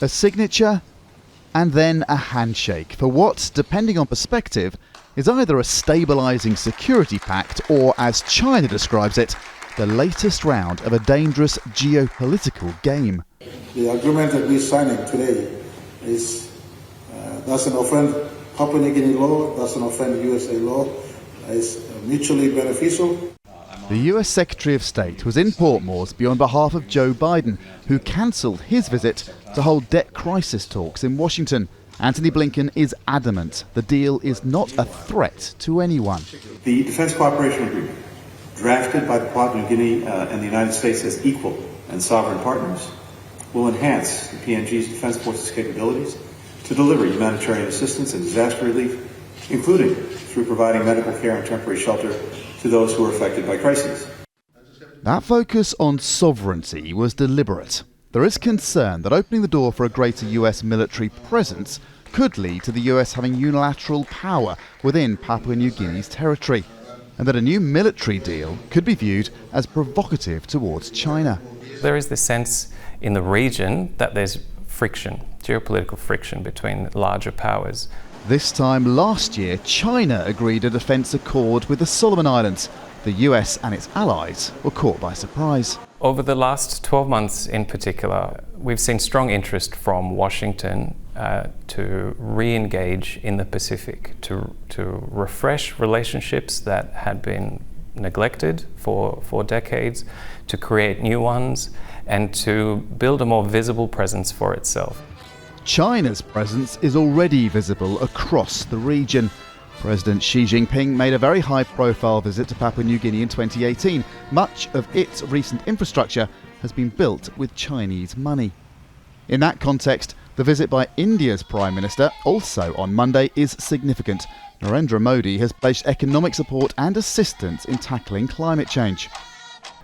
A signature and then a handshake for what, depending on perspective, is either a stabilising security pact or, as China describes it, the latest round of a dangerous geopolitical game. The agreement that we're signing today doesn't offend Papua New Guinea law, doesn't offend USA law, is mutually beneficial. The US Secretary of State was in Port Moresby on behalf of Joe Biden, who cancelled his visit to hold debt crisis talks in Washington. Antony Blinken is adamant the deal is not a threat to anyone. The Defense Cooperation Agreement, drafted by the Papua New Guinea and the United States as equal and sovereign partners, will enhance the PNG's Defense Force's capabilities to deliver humanitarian assistance and disaster relief, including through providing medical care and temporary shelter to those who are affected by crises. That focus on sovereignty was deliberate. There is concern that opening the door for a greater US military presence could lead to the US having unilateral power within Papua New Guinea's territory, and that a new military deal could be viewed as provocative towards China. There is this sense in the region that there's friction, geopolitical friction between larger powers. This time last year, China agreed a defence accord with the Solomon Islands. The US and its allies were caught by surprise. Over the last 12 months in particular, we've seen strong interest from Washington to re-engage in the Pacific, to refresh relationships that had been neglected for decades, to create new ones, and to build a more visible presence for itself. China's presence is already visible across the region. President Xi Jinping made a very high-profile visit to Papua New Guinea in 2018. Much of its recent infrastructure has been built with Chinese money. In that context, the visit by India's Prime Minister, also on Monday, is significant. Narendra Modi has pledged economic support and assistance in tackling climate change.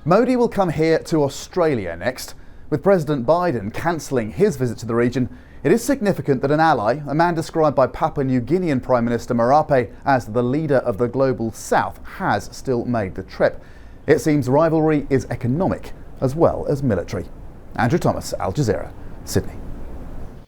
Modi will come here to Australia next. With President Biden cancelling his visit to the region, it is significant that an ally, a man described by Papua New Guinean Prime Minister MARAPE as the leader of the global south, has still made the trip. It seems rivalry is economic as well as military. Andrew Thomas, Al Jazeera, Sydney.